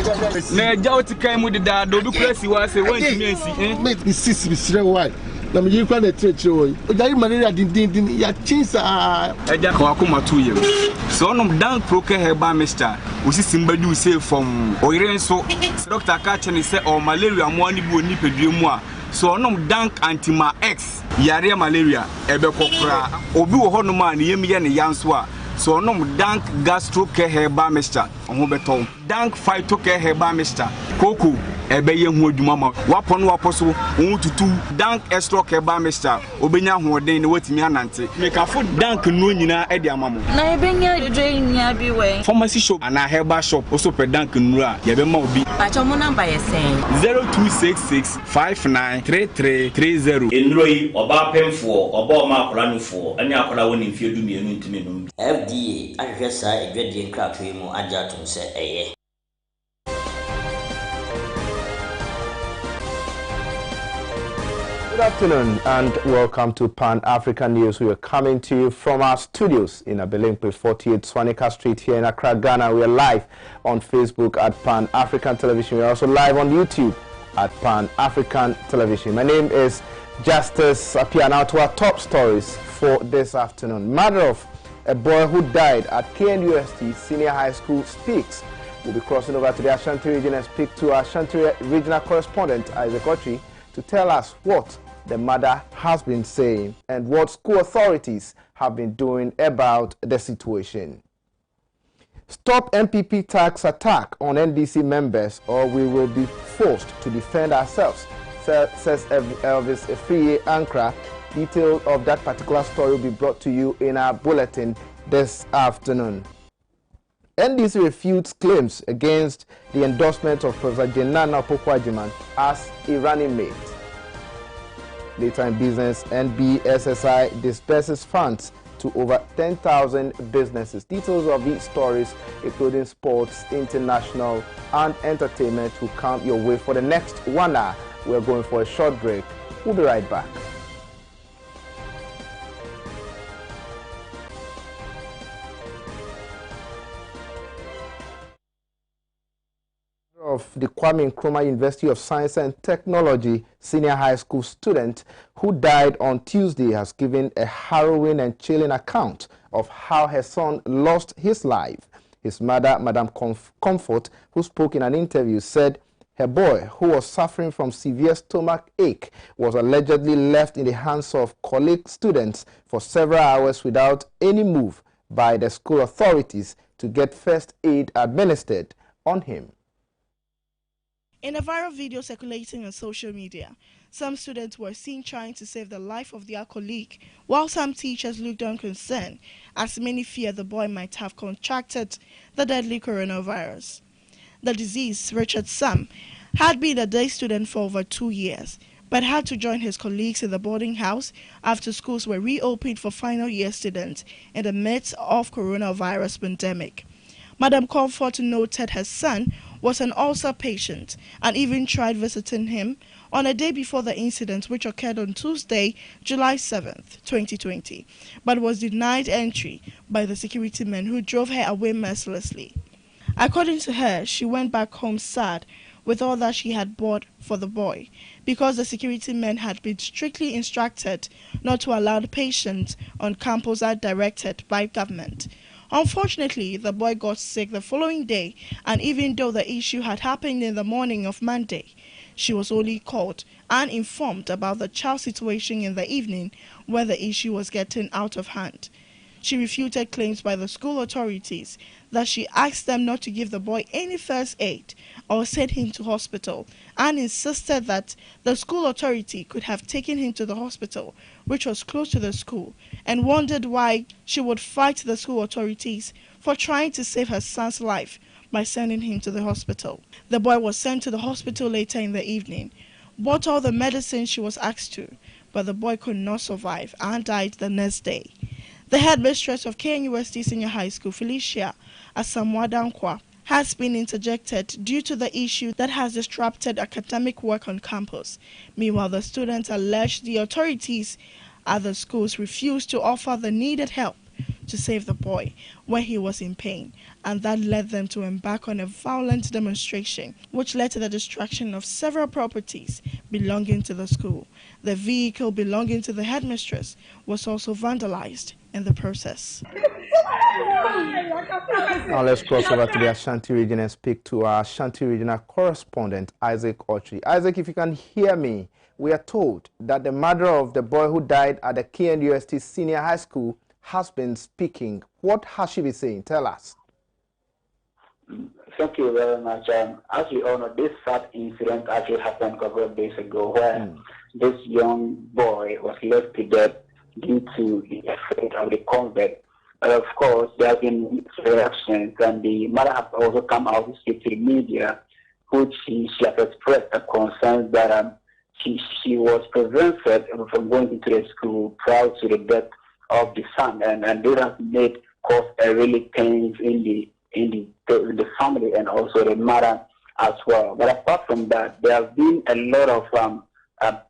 Na jauti kai mu da do bi kurasi wa se wanti mensi mate mi sis mi sire why na me yi kwa na treche wo o jari malaria din ya chinsa eja ko akoma 2 years so onom dank proke herba mixture osisi mbadu say from oyire nso doctor ka chene say o malaria mo ani bi oni pedue mu a so onom dank antima x yare malaria ebe kokora obi wo hono ma ne yem ye ne yanso a so onom dank gastro care herba mixture oho beton dank phyto care herba mixture koko ebe ye hu adwuma ma wapono waposo tutu dank extra care herba mixture obenya hoden ne watimi anante mekafo dank no nyina e de amamo na ebenya dodwe nya bi we pharmacy shop ana herba shop also pe dank nura ye be ma obi acho mo number ye sen 0266593330 enroi oba pemfo oba ma akora nufo ene akora woni mfie du mienu ntime no FDA ahwehwe sa edwadie nkrato mu agya tom se eye. Good afternoon and welcome to Pan-African News. We are coming to you from our studios in Abelemkpe 48 Swanika Street here in Accra, Ghana. We are live on Facebook at Pan-African Television. We are also live on YouTube at Pan-African Television. My name is Justice Appiah. Now to our top stories for this afternoon. Mother of a boy who died at KNUST Senior High School speaks. We'll be crossing over to the Ashanti region and speak to our Ashanti regional correspondent Isaac Otri to tell us what the mother has been saying and what school authorities have been doing about the situation. Stop MPP tax attack on NDC members or we will be forced to defend ourselves, says Elvis Efriye Ankra. Details of that particular story will be brought to you in our bulletin this afternoon. NDC refutes claims against the endorsement of Professor Jenana Opoku-Agyeman as a running mate. Later in business, NBSSI disperses funds to over 10,000 businesses. Details of these stories, including sports, international, and entertainment, will come your way for the next 1 hour. We're going for a short break. We'll be right back. Of the Kwame Nkrumah University of Science and Technology senior high school student who died on Tuesday has given a harrowing and chilling account of how her son lost his life. His mother, Madam Comfort, who spoke in an interview, said her boy, who was suffering from severe stomach ache, was allegedly left in the hands of colleague students for several hours without any move by the school authorities to get first aid administered on him. In a viral video circulating on social media, some students were seen trying to save the life of their colleague, while some teachers looked unconcerned, as many feared the boy might have contracted the deadly coronavirus. The deceased, Richard Sam, had been a day student for over 2 years, but had to join his colleagues in the boarding house after schools were reopened for final year students in the midst of coronavirus pandemic. Madam Comfort noted her son was an ulcer patient and even tried visiting him on a day before the incident, which occurred on Tuesday, July 7th, 2020, but was denied entry by the security men who drove her away mercilessly. According to her, she went back home sad with all that she had bought for the boy, because the security men had been strictly instructed not to allow the patients on campus as directed by government. Unfortunately, the boy got sick the following day, and even though the issue had happened in the morning of Monday, she was only called and informed about the child's situation in the evening where the issue was getting out of hand. She refuted claims by the school authorities that she asked them not to give the boy any first aid or send him to hospital, and insisted that the school authority could have taken him to the hospital, which was close to the school, and wondered why she would fight the school authorities for trying to save her son's life by sending him to the hospital. The boy was sent to the hospital later in the evening, bought all the medicine she was asked to, but the boy could not survive and died the next day. The headmistress of KNUST Senior High School, Felicia Asamoah-Dankwa, has been interjected due to the issue that has disrupted academic work on campus. Meanwhile, the students alleged the authorities at the schools refused to offer the needed help to save the boy when he was in pain, and that led them to embark on a violent demonstration, which led to the destruction of several properties belonging to the school. The vehicle belonging to the headmistress was also vandalized in the process. Now let's cross over to the Ashanti region and speak to our Ashanti regional correspondent, Isaac Ochi. Isaac, if you can hear me, we are told that the mother of the boy who died at the KNUST Senior High School has been speaking. What has she been saying? Tell us. Thank you very much. As we all know, this sad incident actually happened a couple of days ago where this young boy was left to death due to the effect of the convict. Of course, there have been reactions, and the mother has also come out to speak to the media, which she has expressed a concern that she was prevented from going into the school prior to the death of the son, and they have caused a really pain in the family and also the mother as well. But apart from that, there have been a lot of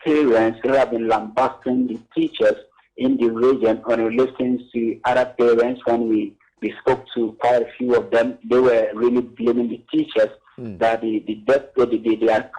parents who have been lambasting the teachers in the region on listening to other parents. When we spoke to quite a few of them, they were really blaming the teachers that they are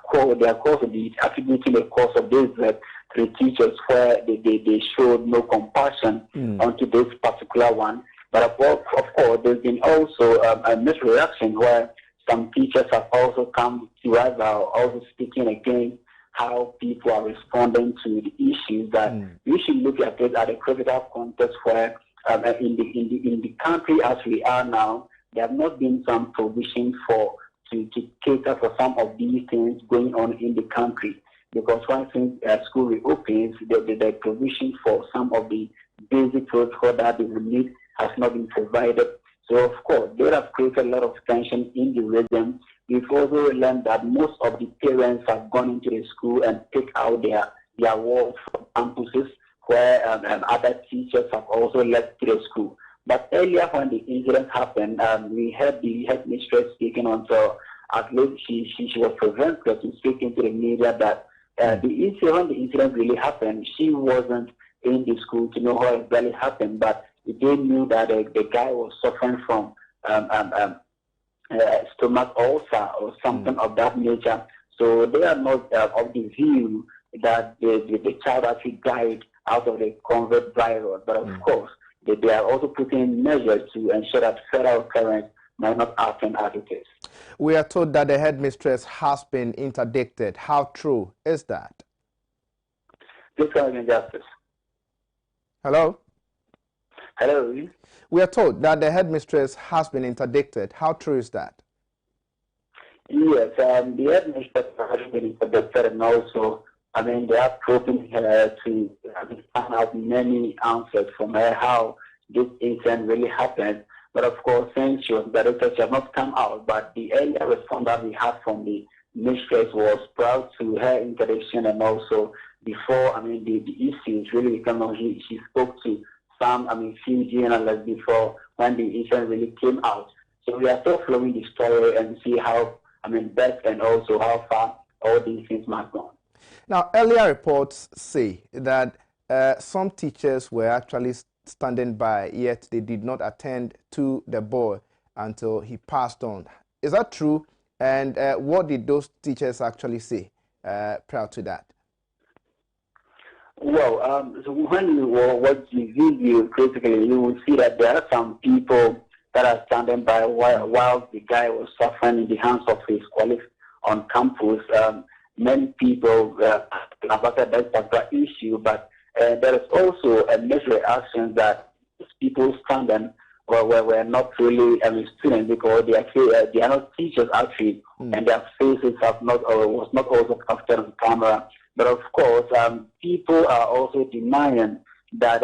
attributing the cause of this to the teachers, where they showed no compassion onto this particular one. But of course, there's been also a misreaction where some teachers have also come to us, are also speaking against how people are responding to the issues, that we should look at it at a critical context where in the country as we are now, there have not been some provision to cater for some of these things going on in the country. Because once school reopens, the provision for some of the basic protocol that they will need has not been provided. So of course, they have created a lot of tension in the region. We've also learned that most of the parents have gone into the school and picked out their walls from campuses, where other teachers have also left to the school. But earlier when the incident happened, we heard the headmistress speaking until at least she was prevented to speak into the media that when the incident really happened, she wasn't in the school to know how it really happened, but they knew that the guy was suffering from stomach ulcer or something of that nature. So they are not of the view that the child actually died out of the COVID virus. But of course, they are also putting in measures to ensure that further occurrence might not happen as it is. We are told that the headmistress has been interdicted. How true is that? This kind of injustice. Hello? Hello? We are told that the headmistress has been interdicted. How true is that? Yes, the headmistress has been interdicted, and also, they are probing her to find out many answers from her how this incident really happened. But of course, since she was directed, she has not come out. But the earlier response that we had from the mistress was proud to her interdiction, and also before, the issues really became on. She spoke to some, few journalists before when the incident really came out. So we are still following the story and see how, best and also how far all these things might go. Now, earlier reports say that some teachers were actually standing by, yet they did not attend to the boy until he passed on. Is that true? And what did those teachers actually say prior to that? Well, so when you watch the video critically, you will see that there are some people that are standing by while the guy was suffering in the hands of his colleagues on campus. Many people about that particular issue, but there is also a misreaction that people standing were not really students, because they are not teachers actually, and their faces was not also captured on camera. But of course, people are also denying that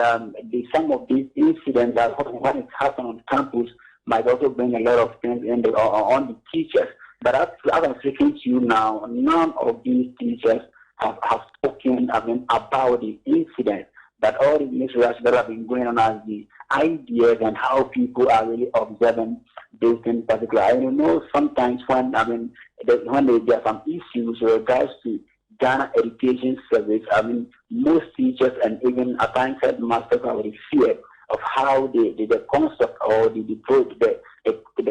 some of these incidents that when it happened on campus might also bring a lot of things on the teachers. But as I'm speaking to you now, none of these teachers have spoken about the incident. But all the misreactions that have been going on as the ideas and how people are really observing this in particular. I know sometimes when there are some issues with regards to Ghana Education Service, most teachers and even at times headmasters are really feared of how the concept or the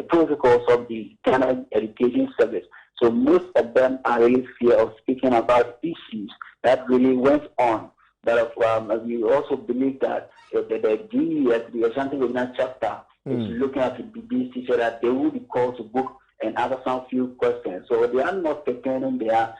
protocols of the Ghana Education Service. So most of them are really fear of speaking about issues that really went on. But we also believe that the DES, the Ashanti Regional Chapter, is looking at these teachers that they will be called to book and answer some few questions. So they are not preparing their,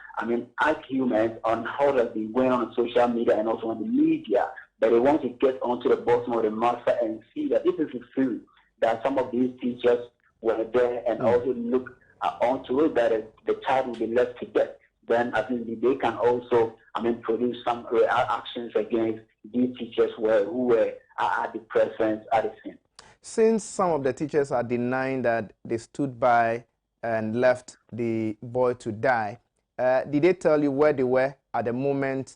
arguments on how that's been going on social media and also on the media. But they want to get onto the bottom of the matter and see that this is true, that some of these teachers were there and also look onto it, that the child will be left to death. Then I think they can also, produce some actions against these teachers who were at the presence at the scene. Since some of the teachers are denying that they stood by and left the boy to die, did they tell you where they were at the moment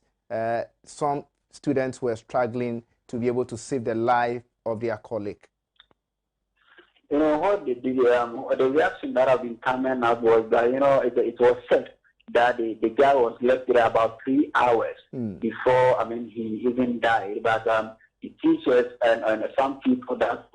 some students were struggling to be able to save the life of their colleague? You know what, the reaction that have been coming out was that, it was said that the guy was left there about 3 hours before, he even died. But the teachers and some people that,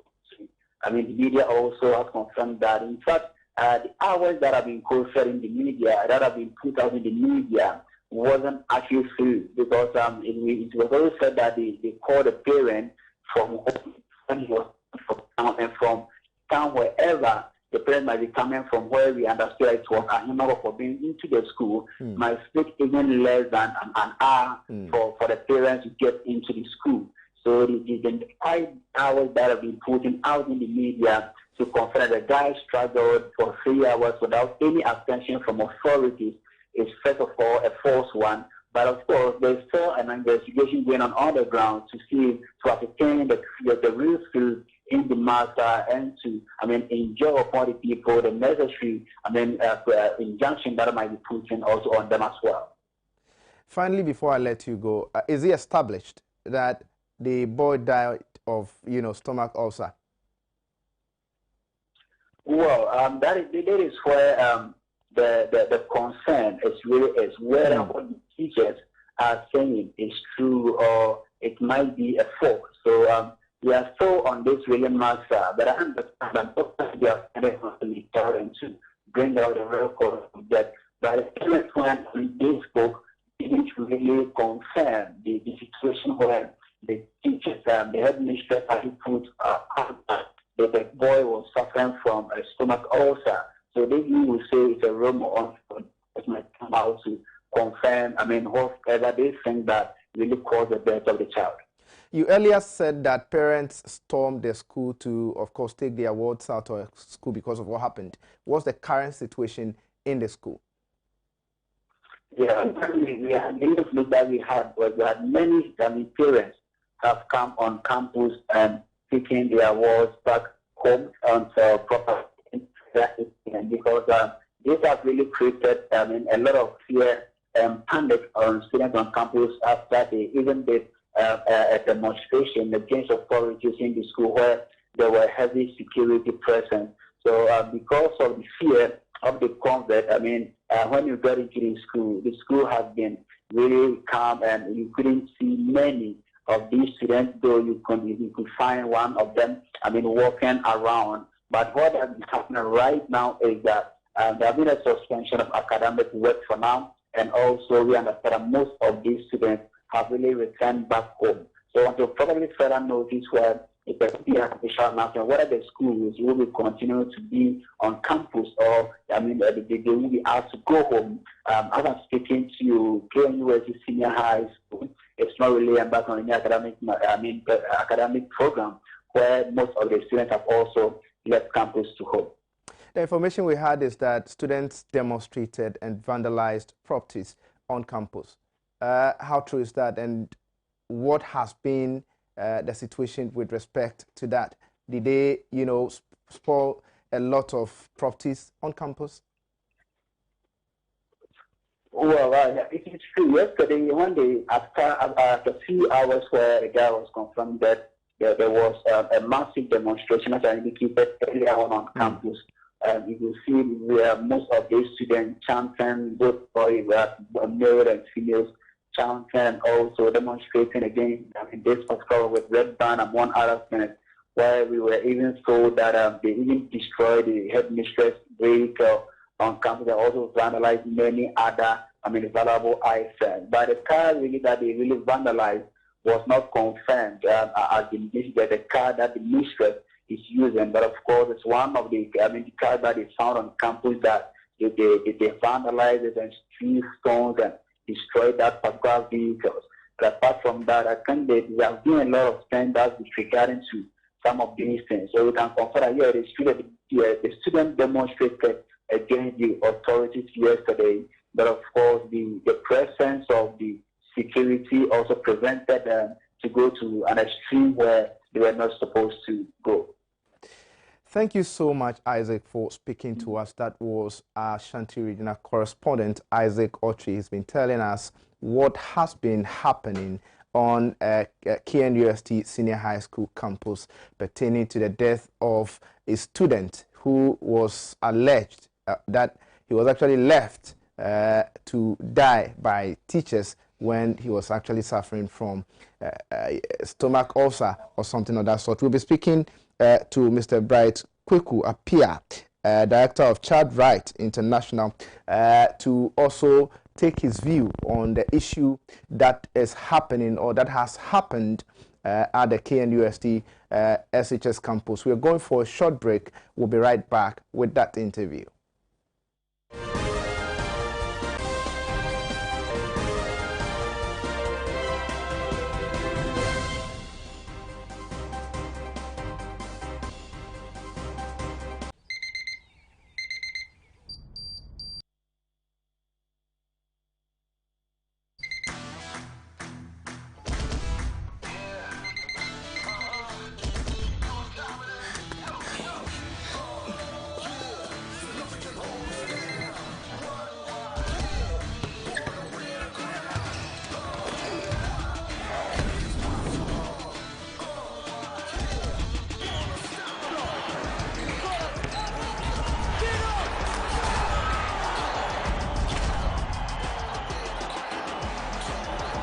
the media also have confirmed that. In fact, the hours that have been quoted in the media, that have been put out in the media, wasn't actually true, because it was always said that they called the parent from home when he was from town, and from town wherever the parent might be coming from, where we understood it was a number for being into the school, might take even less than an hour for the parents to get into the school. So the 5 hours that have been put out in the media to confirm that the guy struggled for 3 hours without any attention from authorities is first of all a false one. But of course, there's still an investigation going on the ground to see, to ascertain the real truth in the matter, and to, enjoy upon the people the necessary, injunction that might be put in also on them as well. Finally, before I let you go, is it established that the boy died of, stomach ulcer? Well, that is where the concern is really whether what the teachers are saying is true or it might be a false. So we are still on this really matter, but I understand that they are trying to bring out the record of that. But the parents, when they spoke, didn't really confirm the situation where the teachers, the headmistress, had put out that the boy was suffering from a stomach ulcer. So they will say it's a rumor that might come out to confirm, whatever they think that really caused the death of the child. You earlier said that parents stormed the school to, of course, take their wards out of school because of what happened. What's the current situation in the school? Yeah, we had many parents have come on campus and taking their wards back home until proper, because this has really created a lot of fear and panic on students on campus after they even did a demonstration against authorities in the school where there were heavy security present. So because of the fear of the convert, when you got into the school has been really calm, and you couldn't see many of these students, though you could find one of them, walking around. But what has been happening right now is that there has been a suspension of academic work for now, and also we understand that most of these students have really returned back home. So until probably further notice where it will be an official announcement whether the schools will be continue to be on campus or they will be asked to go home. As I'm speaking to you, KNUST Senior High School, it's not really embarked on any academic program where most of the students have also left campus to home. The information we had is that students demonstrated and vandalized properties on campus. How true is that, and what has been the situation with respect to that? Did they, spoil a lot of properties on campus? Well, it is true. Yesterday, one day, after a few hours where the guy was confirmed that there was a massive demonstration, as I indicated earlier on campus. You will see where most of these students chanting, both boys, male and females, chanting and also demonstrating against this particular with red band and one other thing, where we were even told that they even destroyed the headmistress vehicle on campus. They also vandalized many other valuable items. But the car really that they really vandalized was not confirmed as the car that the mistress is using. But of course, it's one of the cars that is found on campus that they vandalized it and threw stones and destroyed that particular vehicles. But apart from that, I think there have been a lot of standards with regarding to some of these things. So we can confirm that the student demonstrated against the authorities yesterday. But of course, the presence of the security also prevented them to go to an extreme where they were not supposed to go. Thank you so much, Isaac, for speaking to us. That was our Shanti Regional correspondent, Isaac Otri. He's been telling us what has been happening on KNUST Senior High School campus pertaining to the death of a student who was alleged that he was actually left to die by teachers when he was actually suffering from stomach ulcer or something of that sort. We'll be speaking to Mr. Bright Kweku Appiah, Director of Child Right International, to also take his view on the issue that is happening or that has happened at the KNUST SHS campus. We're going for a short break. We'll be right back with that interview.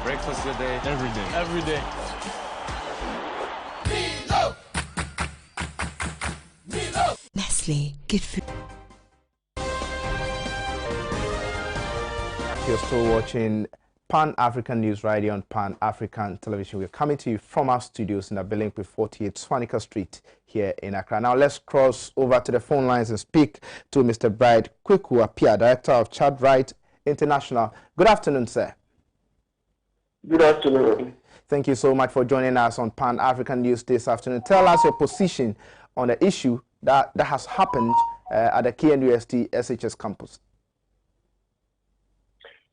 Breakfast your day. Every day. Every day. Nestle, good food. You're still watching Pan-African News Radio on Pan-African Television. We're coming to you from our studios in Abilinkwe 48 Swanika Street here in Accra. Now let's cross over to the phone lines and speak to Mr. Bright Kweku Appiah, Director of Child Right International. Good afternoon, sir. Good afternoon. Thank you so much for joining us on Pan-African News this afternoon. Tell us your position on the issue that has happened at the KNUST SHS campus.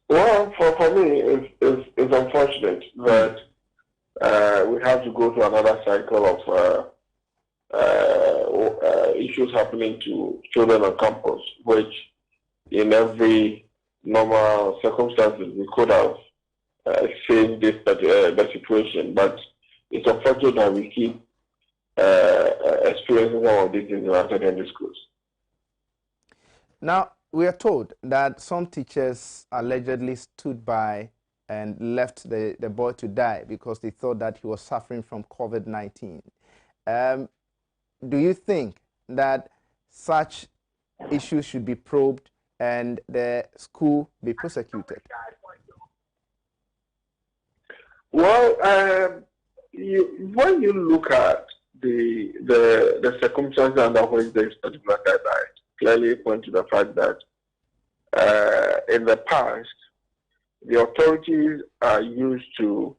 Well, for me, it's unfortunate that we have to go to another cycle of issues happening to children on campus, which in every normal circumstances we could have seen this the situation, but it's unfortunate that we keep experiencing some of these things in our secondary schools. Now, we are told that some teachers allegedly stood by and left the boy to die because they thought that he was suffering from COVID-19. Do you think that such issues should be probed and the school be prosecuted? Well, when you look at the circumstances under which this particular guy died, clearly point to the fact that in the past, the authorities are used to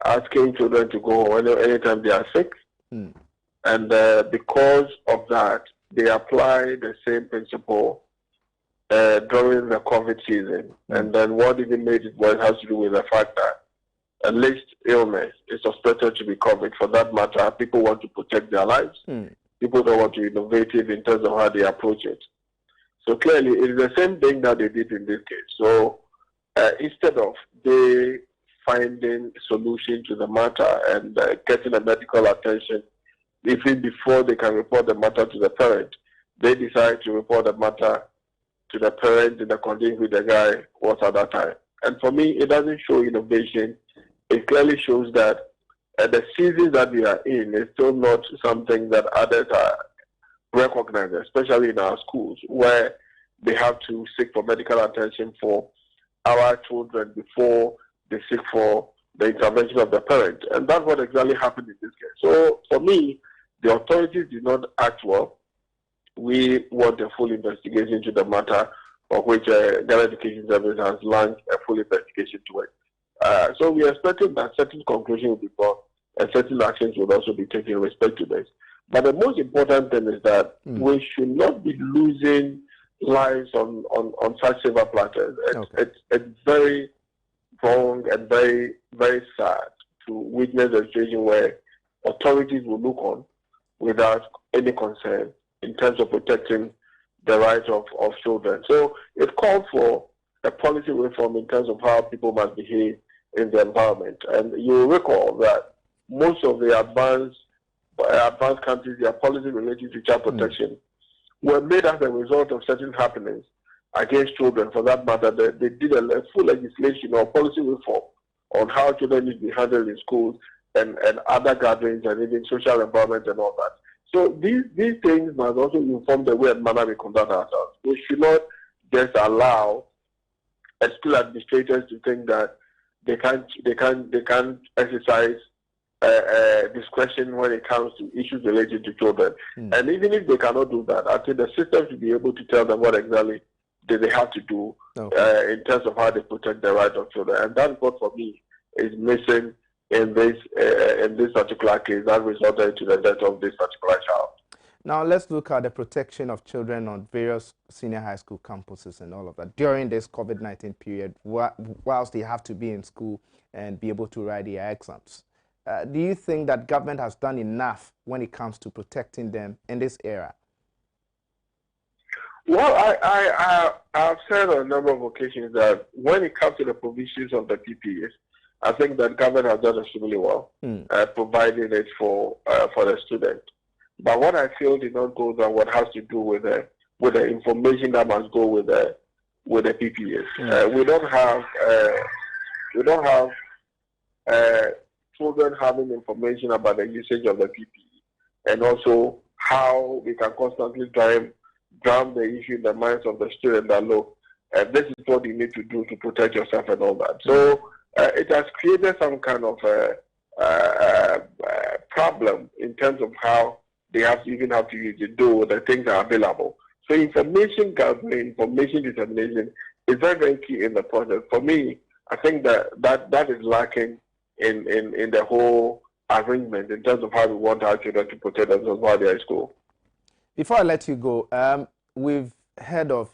asking children to go home anytime they are sick. And because of that, they apply the same principle during the COVID season. And then what even made it worse has to do with the fact that at least illness is suspected to be COVID. For that matter, people want to protect their lives. People don't want to be innovative in terms of how they approach it. So clearly, it is the same thing that they did in this case. So instead of they finding a solution to the matter and getting a medical attention, even before they can report the matter to the parent, they decide to report the matter to the parent in the condition with the guy was at that time. And for me, it doesn't show innovation. It clearly shows that the season that we are in is still not something that others are recognizing, especially in our schools, where they have to seek for medical attention for our children before they seek for the intervention of the parent. And that's what exactly happened in this case. So for me, the authorities did not act well. We want a full investigation into the matter, of which Ghana Education Service has launched a full investigation to it. So we are expecting that certain conclusions will be brought and certain actions will also be taken in respect to this. But the most important thing is that we should not be losing lives on such silver platters. It's very wrong and very, very sad to witness a situation where authorities will look on without any concern in terms of protecting the rights of children. So it called for a policy reform in terms of how people must behave in the environment. And you will recall that most of the advanced countries, their policies related to child protection were made as a result of certain happenings against children. For that matter, they did a full legislation or policy reform on how children need to be handled in schools and other gatherings and even social environment and all that. So these things must also inform the way and manner we conduct ourselves. We should not just allow school administrators to think that they can't exercise discretion when it comes to issues related to children. And even if they cannot do that, I think the system should be able to tell them what exactly they have to do in terms of how they protect the rights of children. And that's what, for me, is missing in this particular case that resulted to the death of this particular child. Now let's look at the protection of children on various senior high school campuses and all of that during this COVID-19 period, whilst they have to be in school and be able to write their exams. Do you think that government has done enough when it comes to protecting them in this era? Well, I've said on a number of occasions that when it comes to the provisions of the PPEs, I think that government has done extremely well, providing it for the student. But what I feel did not go down what has to do with the information that must go with the PPEs. We don't have children having information about the usage of the PPE, and also how we can constantly drown the issue in the minds of the student that, look, this is what you need to do to protect yourself and all that. So it has created some kind of problem in terms of how they have to use it, though the things are available. So information gathering, information dissemination is very, very key in the process. For me, I think that is lacking in the whole arrangement in terms of how we want our children to protect themselves while they're in school. Before I let you go, we've heard of,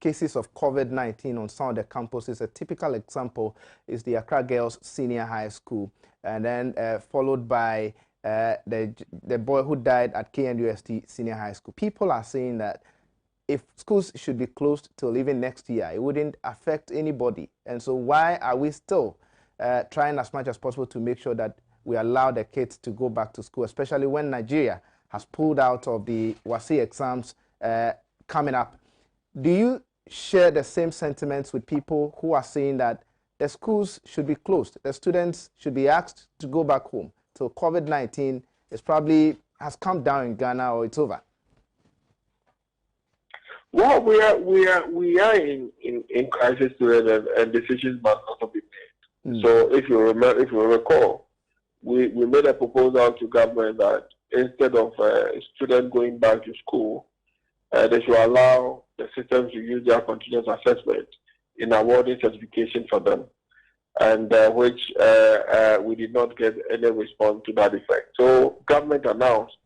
cases of COVID-19 on some of the campuses. A typical example is the Accra Girls Senior High School, and then followed by the boy who died at KNUST Senior High School. People are saying that if schools should be closed till even next year, it wouldn't affect anybody. And so why are we still trying as much as possible to make sure that we allow the kids to go back to school, especially when Nigeria has pulled out of the WASSCE exams coming up? Do you share the same sentiments with people who are saying that the schools should be closed, the students should be asked to go back home till COVID-19 has come down in Ghana, or it's over? Well, we are in crisis period, and decisions must also be made. So if you recall, we made a proposal to government that instead of students going back to school, they should allow the system to use their continuous assessment in awarding certification for them, and which we did not get any response to that effect. So government announced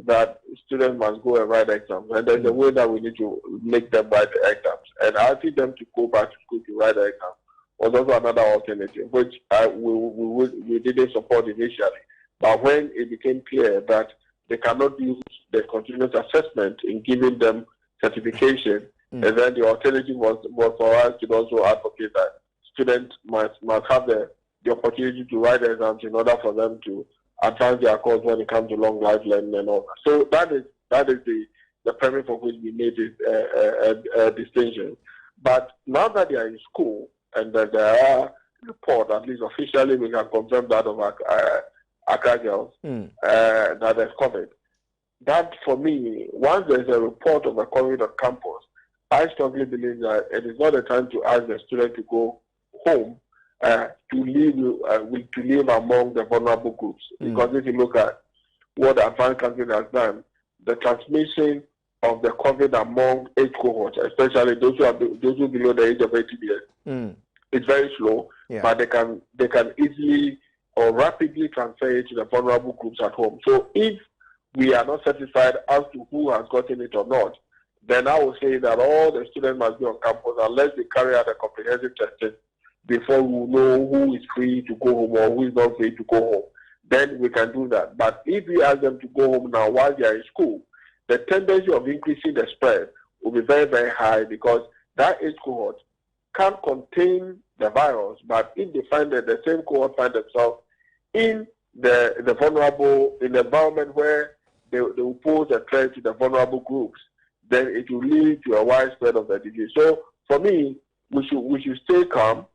that students must go and write exams, and there's a way that we need to make them write the exams. And asking them to go back to school to write the exam was also another alternative, which we didn't support initially. But when it became clear that they cannot use the continuous assessment in giving them certification, and then the alternative was for us to also advocate that students must have the opportunity to write exams in order for them to advance their course when it comes to long life learning and all that. So that is the premise for which we made this distinction. But now that they are in school, and that there are reports, at least officially, we can confirm that of Accra girls that there's COVID. That, for me, once there's a report of a COVID on campus, I strongly believe that it is not a time to ask the student to go home to live among the vulnerable groups. Because if you look at what the advanced country has done, the transmission of the COVID among age cohorts, especially those who below the age of 80 years, it's very slow. But they can easily or rapidly transfer it to the vulnerable groups at home. So if we are not satisfied as to who has gotten it or not, then I will say that all the students must be on campus unless they carry out a comprehensive testing before we know who is free to go home or who is not free to go home. Then we can do that. But if we ask them to go home now while they are in school, the tendency of increasing the spread will be very, very high because that age cohort can't contain the virus, but if they find that the same cohort find themselves in the vulnerable, in the environment where they will pose a threat to the vulnerable groups, then it will lead to a widespread of the disease. So for me, we should stay calm,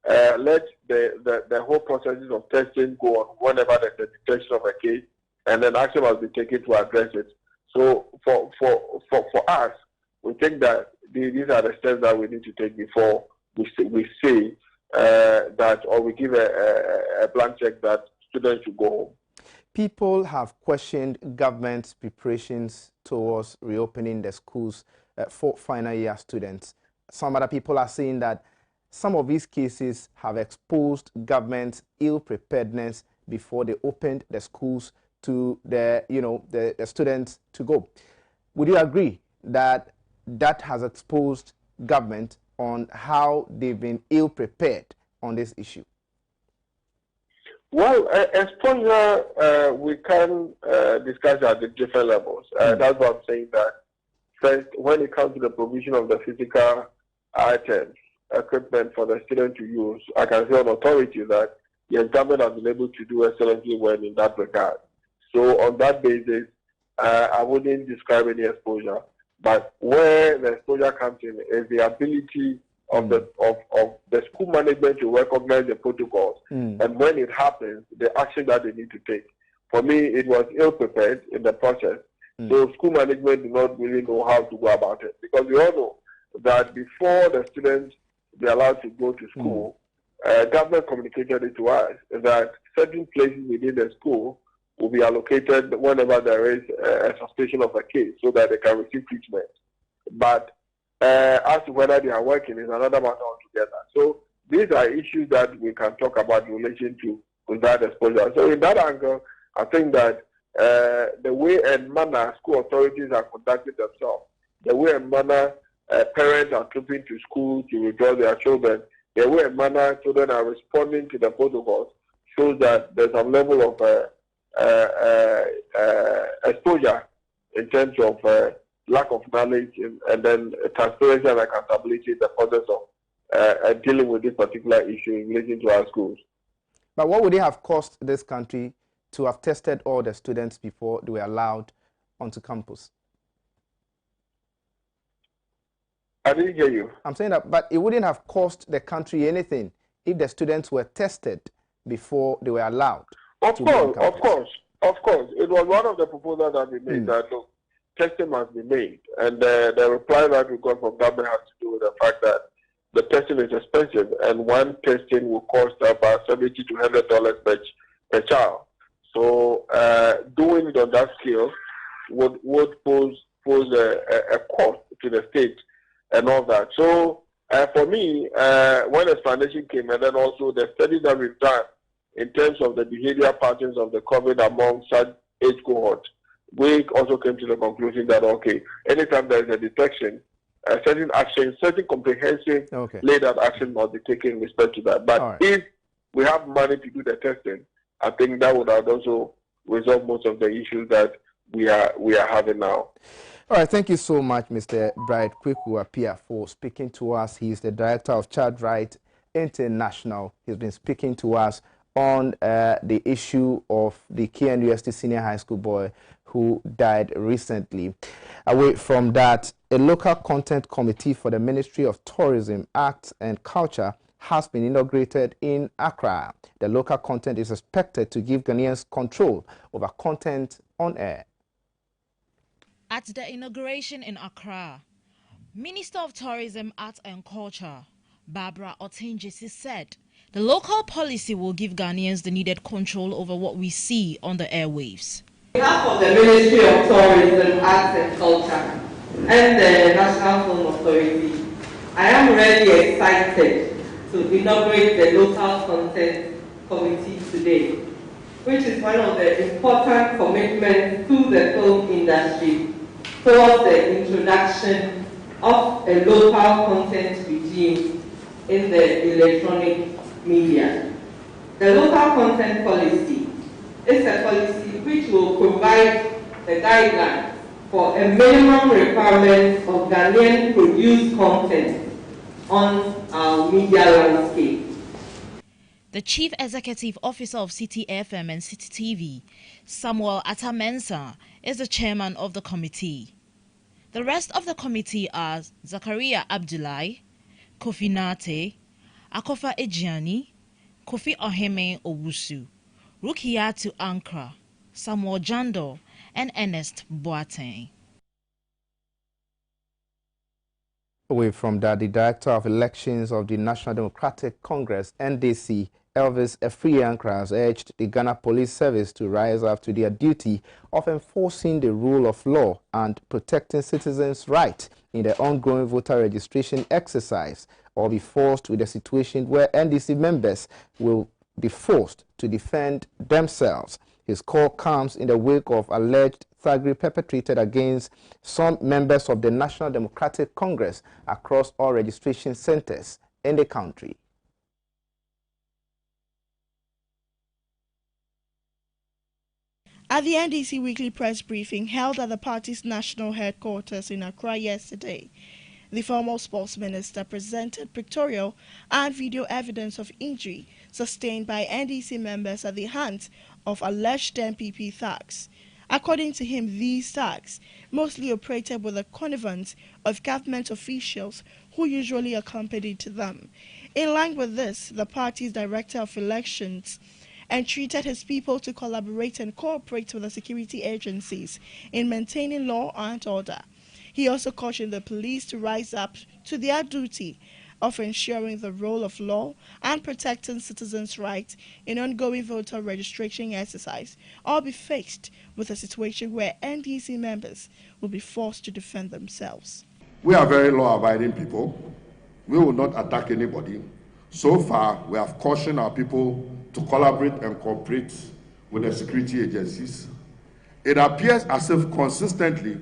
let the whole processes of testing go on whenever there's a detection of a case, and then action must be taken to address it. So for us, we think that these are the steps that we need to take before we say that, or we give a blank check that students should go home. People have questioned government's preparations towards reopening the schools for final year students. Some other people are saying that some of these cases have exposed government's ill preparedness before they opened the schools to the students to go. Would you agree that that has exposed government on how they've been ill prepared on this issue? Well, exposure, we can discuss at the different levels. That's what I'm saying, that first, when it comes to the provision of the physical items, equipment for the student to use, I can say on authority that the government has been able to do excellently well in that regard. So on that basis, I wouldn't describe any exposure. But where the exposure comes in is the ability of the school management to recognize the protocols, and when it happens, the action that they need to take. For me, it was ill prepared in the process. So school management do not really know how to go about it, because we all know that before the students be allowed to go to school, government communicated it to us that certain places within the school will be allocated whenever there is a suspicion of a case, so that they can receive treatment. But as to whether they are working is another matter altogether. So these are issues that we can talk about in relation to that exposure. So in that angle, I think that the way and manner school authorities are conducting themselves, the way and manner parents are trooping to school to withdraw their children, the way and manner children are responding to the protocols shows that there's a level of exposure in terms of lack of knowledge and then transparency and accountability in the process of dealing with this particular issue in relation to our schools. But what would it have cost this country to have tested all the students before they were allowed onto campus? I didn't hear you. I'm saying that, but it wouldn't have cost the country anything if the students were tested before they were allowed. Of course. It was one of the proposals that we made that look, testing must be made. And the reply that we got from government has to do with the fact that the testing is expensive, and one testing will cost about $70 to $100 per child. So doing it on that scale would pose a cost to the state and all that. So for me, when explanation came, and then also the studies that we've done in terms of the behavior patterns of the COVID among such age cohorts, we also came to the conclusion that, okay, anytime there is a detection, certain action, certain comprehensive laid out action must be taken in respect to that. But if we have money to do the testing, I think that would have also resolved most of the issues that we are having now. All right, thank you so much, Mr. Bright Kweku Appiah, for speaking to us. He is the Director of Child Rights International. He's been speaking to us on the issue of the KNUST Senior High School boy who died recently. Away from that, a local content committee for the Ministry of Tourism, Arts and Culture has been inaugurated in Accra. The local content is expected to give Ghanaians control over content on air. At the inauguration in Accra, Minister of Tourism, Arts and Culture, Barbara Otenjisi, said the local policy will give Ghanaians the needed control over what we see on the airwaves. On behalf of the Ministry of Tourism, Arts and Culture and the National Film Authority, I am really excited to inaugurate the Local Content Committee today, which is one of the important commitments to the film industry towards the introduction of a local content regime in the electronic media. The local content policy is a policy which will provide the guidelines for a minimum requirement of Ghanaian produced content on our media landscape. The Chief Executive Officer of City FM and City TV, Samuel Atamensa, is the chairman of the committee. The rest of the committee are Zakaria Abdullahi, Kofi Nate, Akofa Ejiani, Kofi Oheme Owusu, Rukiatu Ankra, Samuel Jando, and Ernest Boateng. Away from that, the Director of Elections of the National Democratic Congress, NDC, Elvis Efriankra, has urged the Ghana Police Service to rise up to their duty of enforcing the rule of law and protecting citizens' rights in the ongoing voter registration exercise, or be forced with a situation where NDC members will be forced to defend themselves. His call comes in the wake of alleged thuggery perpetrated against some members of the National Democratic Congress across all registration centers in the country. At the NDC weekly press briefing held at the party's national headquarters in Accra yesterday, the former sports minister presented pictorial and video evidence of injury sustained by NDC members at the hands of alleged MPP thugs. According to him, these thugs mostly operated with the connivance of government officials who usually accompanied them. In line with this, the party's director of elections entreated his people to collaborate and cooperate with the security agencies in maintaining law and order. He also cautioned the police to rise up to their duty of ensuring the role of law and protecting citizens' rights in ongoing voter registration exercise, or be faced with a situation where NDC members will be forced to defend themselves. We are very law-abiding people. We will not attack anybody. So far, we have cautioned our people to collaborate and cooperate with the security agencies. It appears as if consistently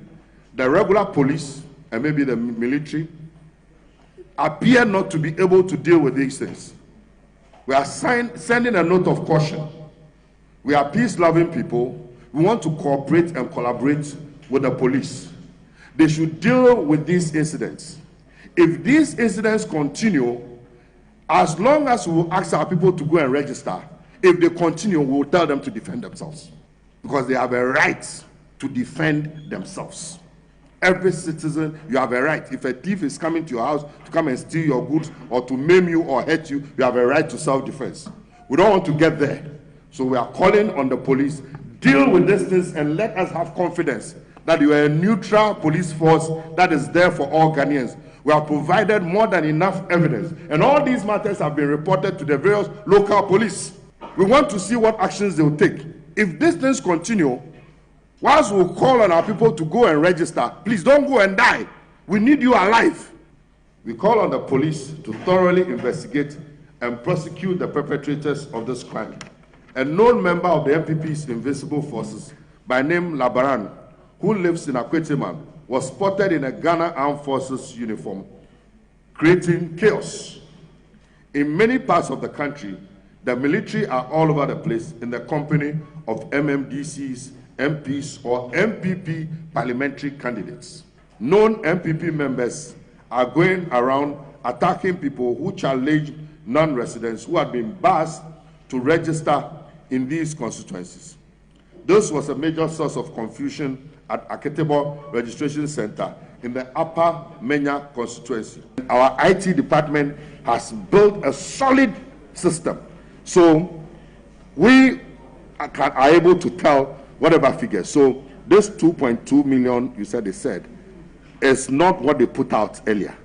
the regular police and maybe the military appear not to be able to deal with these things. We are sending a note of caution. We are peace-loving people. We want to cooperate and collaborate with the police. They should deal with these incidents. If these incidents continue, as long as we will ask our people to go and register, if they continue, we will tell them to defend themselves, because they have a right to defend themselves. Every citizen, you have a right. If a thief is coming to your house to come and steal your goods or to maim you or hurt you, you have a right to self-defense. We don't want to get there. So we are calling on the police, deal with these things and let us have confidence that you are a neutral police force that is there for all Ghanaians. We have provided more than enough evidence, and all these matters have been reported to the various local police. We want to see what actions they will take. If these things continue, whilst we call on our people to go and register, please don't go and die. We need you alive. We call on the police to thoroughly investigate and prosecute the perpetrators of this crime. A known member of the MPP's Invisible Forces by name Labaran, who lives in Akweteman, was spotted in a Ghana Armed Forces uniform, creating chaos. In many parts of the country, the military are all over the place in the company of MMDCs, MPs, or MPP parliamentary candidates. Known MPP members are going around attacking people who challenge non-residents who had been barred to register in these constituencies. This was a major source of confusion at Aketebo Registration Center in the Upper Menya constituency. Our IT department has built a solid system. So we are able to tell whatever figure. So this 2.2 million, you said they said, is not what they put out earlier.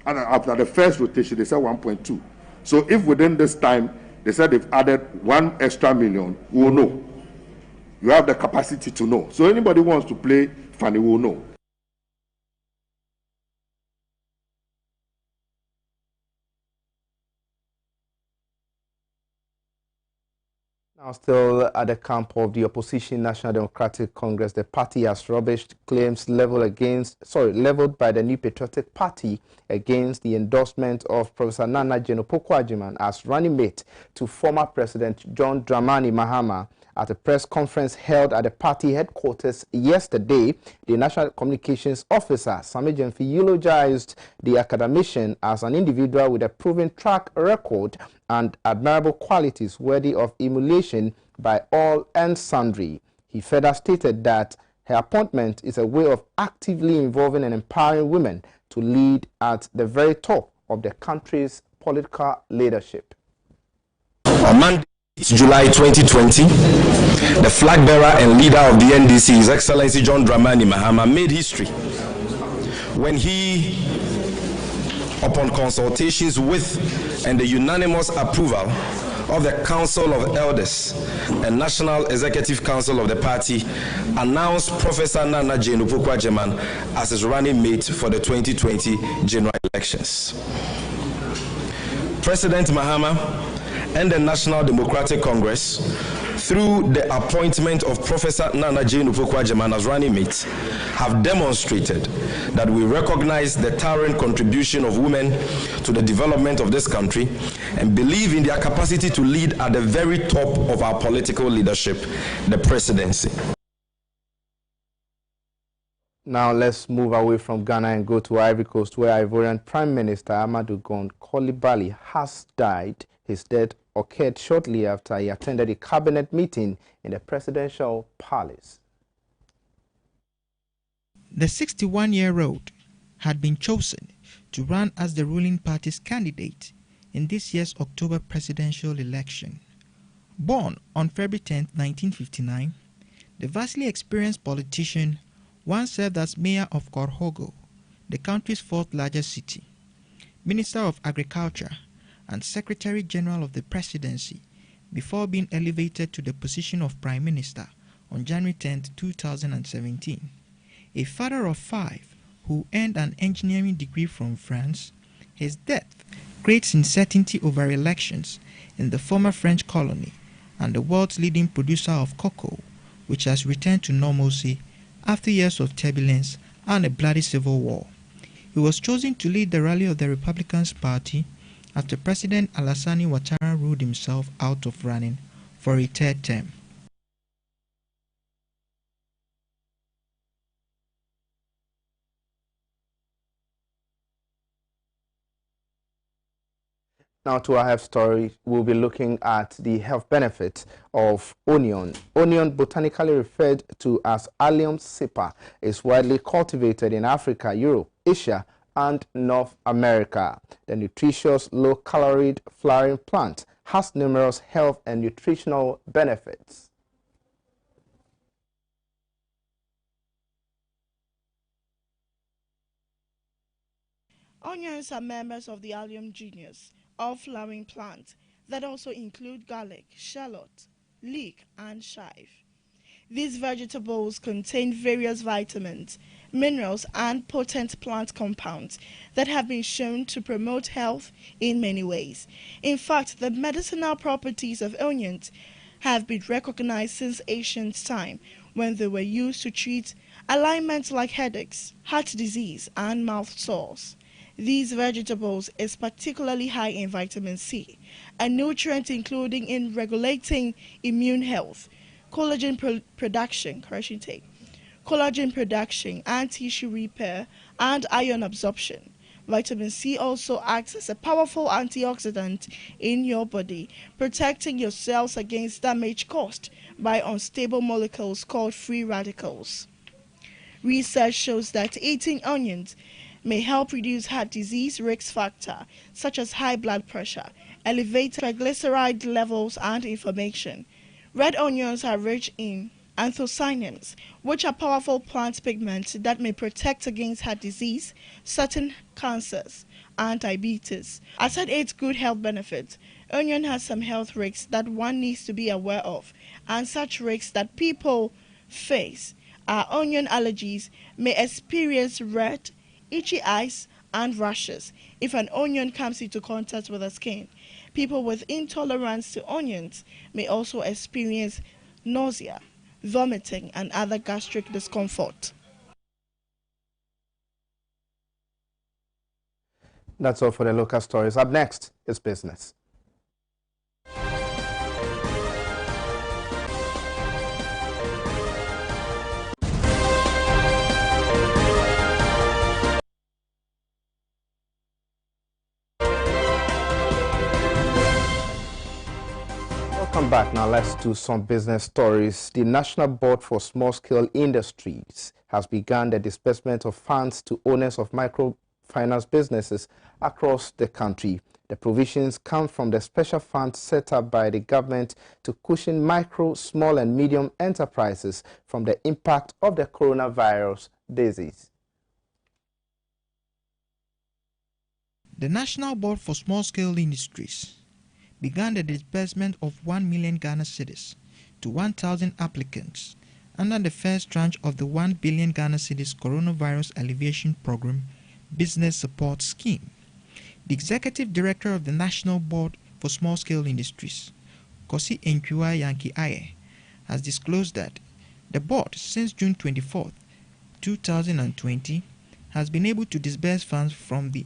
And after the first rotation, they said 1.2. So if within this time, they said they've added 1 extra million, we will know. You have the capacity to know. So anybody who wants to play funny will know. Now, still at the camp of the opposition National Democratic Congress, the party has rubbished claims leveled by the New Patriotic Party against the endorsement of Professor Nana Jane-Opoku-Agyeman as running mate to former President John Dramani Mahama. At a press conference held at the party headquarters yesterday, the National Communications Officer, Sami Gyamfi, eulogized the academician as an individual with a proven track record and admirable qualities worthy of emulation by all and sundry. He further stated that her appointment is a way of actively involving and empowering women to lead at the very top of the country's political leadership. On Monday, July 2020, the flag bearer and leader of the NDC, His Excellency John Dramani Mahama, made history when he, upon consultations with and the unanimous approval of the Council of Elders and National Executive Council of the party, announced Professor Nana Jane-Opoku-Agyeman as his running mate for the 2020 general elections. President Mahama and the National Democratic Congress, through the appointment of Professor Nana Jane-Opoku-Agyeman as running mate, have demonstrated that we recognize the towering contribution of women to the development of this country and believe in their capacity to lead at the very top of our political leadership, the presidency. Now let's move away from Ghana and go to Ivory Coast, where Ivorian Prime Minister Amadou Gon Coulibaly has died. His death occurred shortly after he attended a cabinet meeting in the presidential palace. The 61-year-old had been chosen to run as the ruling party's candidate in this year's October presidential election. Born on February 10, 1959, the vastly experienced politician once served as mayor of Korhogo, the country's fourth largest city, Minister of Agriculture, and Secretary General of the Presidency before being elevated to the position of Prime Minister on January 10, 2017. A father of 5 who earned an engineering degree from France, his death creates uncertainty over elections in the former French colony and the world's leading producer of cocoa, which has returned to normalcy after years of turbulence and a bloody civil war. He was chosen to lead the rally of the Republican Party after President Alassane Ouattara ruled himself out of running for a third term. Now to our health story, we'll be looking at the health benefits of onion. Onion, botanically referred to as Allium cepa, is widely cultivated in Africa, Europe, Asia, and North America. The nutritious, low-calorie flowering plant has numerous health and nutritional benefits. Onions are members of the Allium genus of flowering plants that also include garlic, shallot, leek, and chive. These vegetables contain various vitamins, minerals, and potent plant compounds that have been shown to promote health in many ways. In fact, the medicinal properties of onions have been recognized since ancient time, when they were used to treat ailments like headaches, heart disease, and mouth sores. These vegetables is particularly high in vitamin C, a nutrient including in regulating immune health, collagen production, and tissue repair, and iron absorption. Vitamin C also acts as a powerful antioxidant in your body, protecting your cells against damage caused by unstable molecules called free radicals. Research shows that eating onions may help reduce heart disease risk factor, such as high blood pressure, elevated triglyceride levels, and inflammation. Red onions are rich in anthocyanins, which are powerful plant pigments that may protect against heart disease, certain cancers, and diabetes. Aside its good health benefits, onion has some health risks that one needs to be aware of, and such risks that people face are onion allergies, may experience red, itchy eyes, and rashes if an onion comes into contact with the skin. People with intolerance to onions may also experience nausea, vomiting, and other gastric discomfort. That's all for the local stories. Up next is business. Welcome back. Now let's do some business stories. The National Board for Small-Scale Industries has begun the disbursement of funds to owners of microfinance businesses across the country. The provisions come from the special fund set up by the government to cushion micro, small and medium enterprises from the impact of the coronavirus disease. The National Board for Small-Scale Industries began the disbursement of 1 million Ghana cedis to 1,000 applicants under the first tranche of the 1 billion Ghana cedis Coronavirus Alleviation Program Business Support Scheme. The Executive Director of the National Board for Small-Scale Industries, Kosi Enkiwa Yankee Aye, has disclosed that the board, since June 24, 2020, has been able to disburse funds from the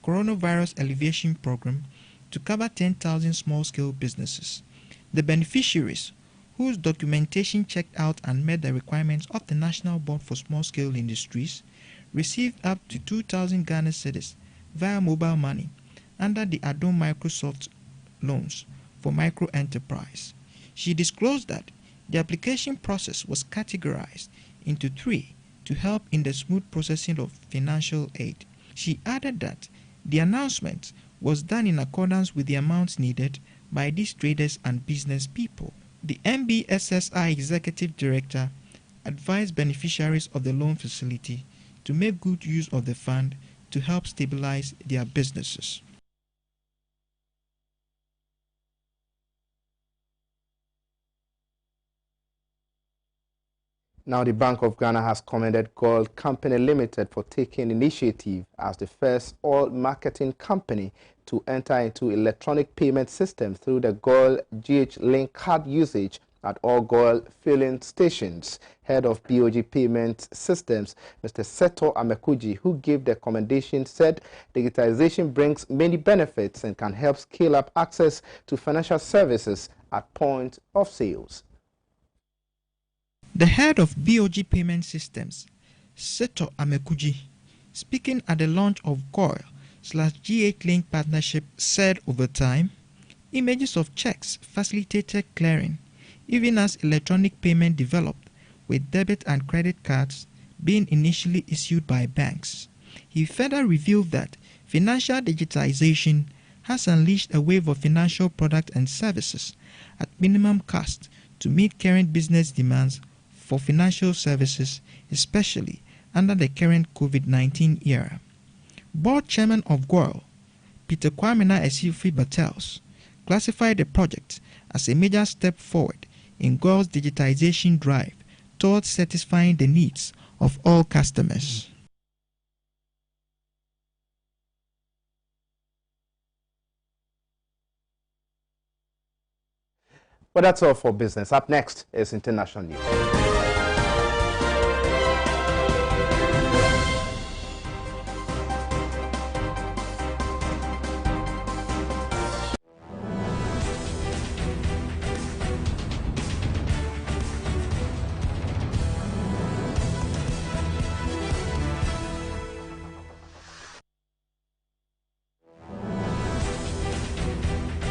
Coronavirus Alleviation Program to cover 10,000 small-scale businesses. The beneficiaries, whose documentation checked out and met the requirements of the National Board for Small-Scale Industries, received up to 2,000 Ghana cedis via mobile money under the Adom Microsoft loans for micro enterprise. She disclosed that the application process was categorized into 3 to help in the smooth processing of financial aid. She added that the announcement was done in accordance with the amounts needed by these traders and business people. The MBSSI Executive Director advised beneficiaries of the loan facility to make good use of the fund to help stabilize their businesses. Now, the Bank of Ghana has commended Gold Company Limited for taking initiative as the first oil marketing company to enter into electronic payment system through the Gold GH Link card usage at all Gold filling stations. Head of BOG Payment Systems, Mr. Seto Amekuji, who gave the commendation, said digitization brings many benefits and can help scale up access to financial services at point of sales. The head of BOG Payment Systems, Seto Amekuji, speaking at the launch of GOIL/G8 Link partnership, said over time, images of checks facilitated clearing, even as electronic payment developed, with debit and credit cards being initially issued by banks. He further revealed that financial digitization has unleashed a wave of financial products and services at minimum cost to meet current business demands for financial services, especially under the current COVID-19 era. Board Chairman of GOIL, Peter Kwamena Esifi Battels, classified the project as a major step forward in GOIL's digitization drive towards satisfying the needs of all customers. Well, that's all for business. Up next is international news.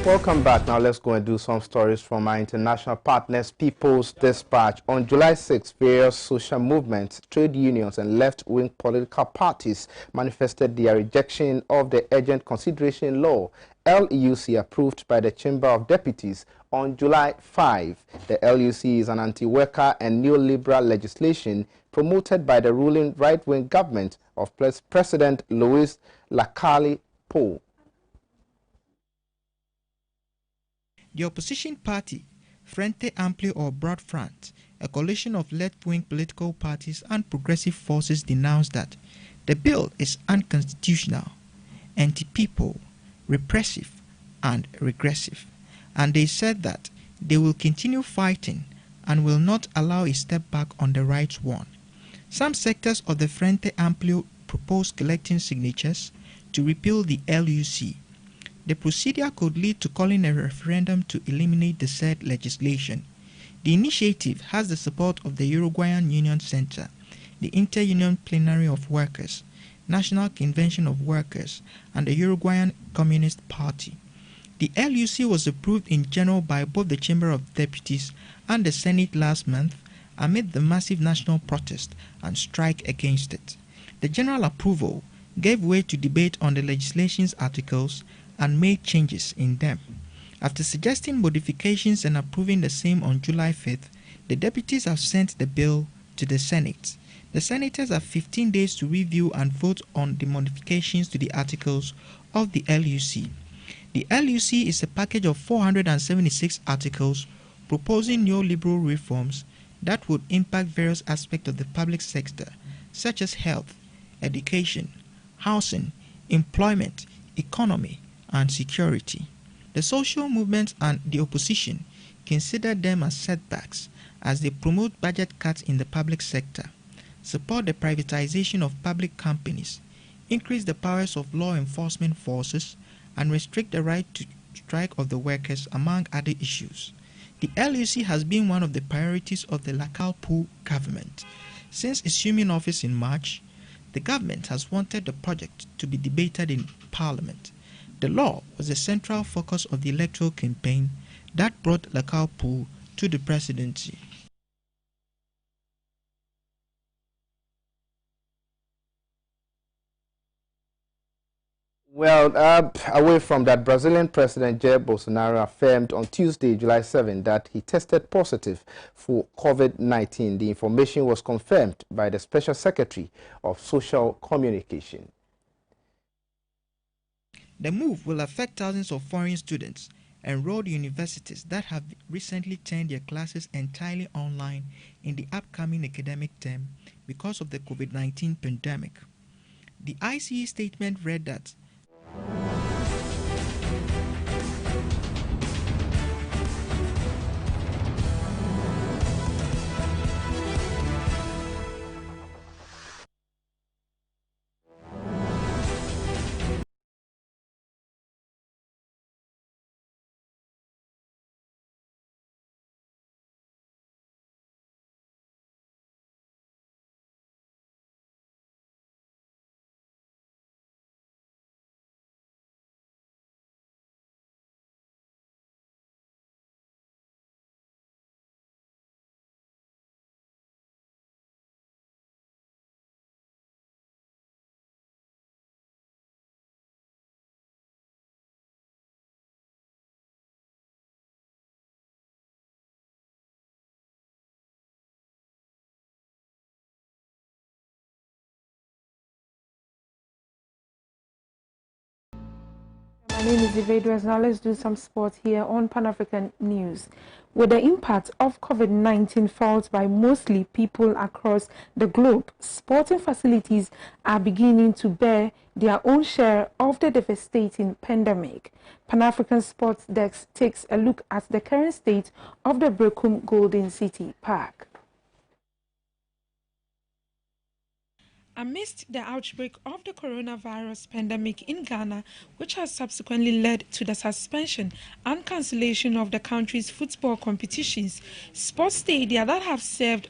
Welcome back. Now let's go and do some stories from our international partners. People's Dispatch. On July 6, various social movements, trade unions and left-wing political parties manifested their rejection of the Urgent Consideration Law, LUC, approved by the Chamber of Deputies on July 5. The LUC is an anti-worker and neoliberal legislation promoted by the ruling right-wing government of President Louis Lacalle Pou. The opposition party, Frente Amplio or Broad Front, a coalition of left-wing political parties and progressive forces, denounced that the bill is unconstitutional, anti-people, repressive, and regressive. And they said that they will continue fighting and will not allow a step back on the rights won. Some sectors of the Frente Amplio proposed collecting signatures to repeal the LUC. The procedure could lead to calling a referendum to eliminate the said legislation. The initiative has the support of the Uruguayan Union Center, the Inter-Union Plenary of Workers, National Convention of Workers, and the Uruguayan Communist Party. The LUC was approved in general by both the Chamber of Deputies and the Senate last month amid the massive national protest and strike against it. The general approval gave way to debate on the legislation's articles and made changes in them. After suggesting modifications and approving the same on July 5th, the deputies have sent the bill to the Senate. The senators have 15 days to review and vote on the modifications to the articles of the LUC. The LUC is a package of 476 articles proposing neoliberal reforms that would impact various aspects of the public sector, such as health, education, housing, employment, economy, and security. The social movements and the opposition consider them as setbacks as they promote budget cuts in the public sector, support the privatization of public companies, increase the powers of law enforcement forces, and restrict the right to strike of the workers, among other issues. The LUC has been one of the priorities of the Lacalle Pou government. Since assuming office in March, the government has wanted the project to be debated in Parliament. The law was the central focus of the electoral campaign that brought Lacalle Pou to the presidency. Well, away from that, Brazilian President Jair Bolsonaro affirmed on Tuesday, July 7, that he tested positive for COVID-19. The information was confirmed by the Special Secretary of Social Communication. The move will affect thousands of foreign students enrolled universities that have recently turned their classes entirely online in the upcoming academic term because of the COVID-19 pandemic. The ICE statement read that My name is Ivedras. Now let's do some sports here on Pan-African News. With the impact of COVID-19 felt by mostly people across the globe, sporting facilities are beginning to bear their own share of the devastating pandemic. Pan-African Sports Desk takes a look at the current state of the Brekum Golden City Park. Amidst the outbreak of the coronavirus pandemic in Ghana, which has subsequently led to the suspension and cancellation of the country's football competitions, sports stadia that have served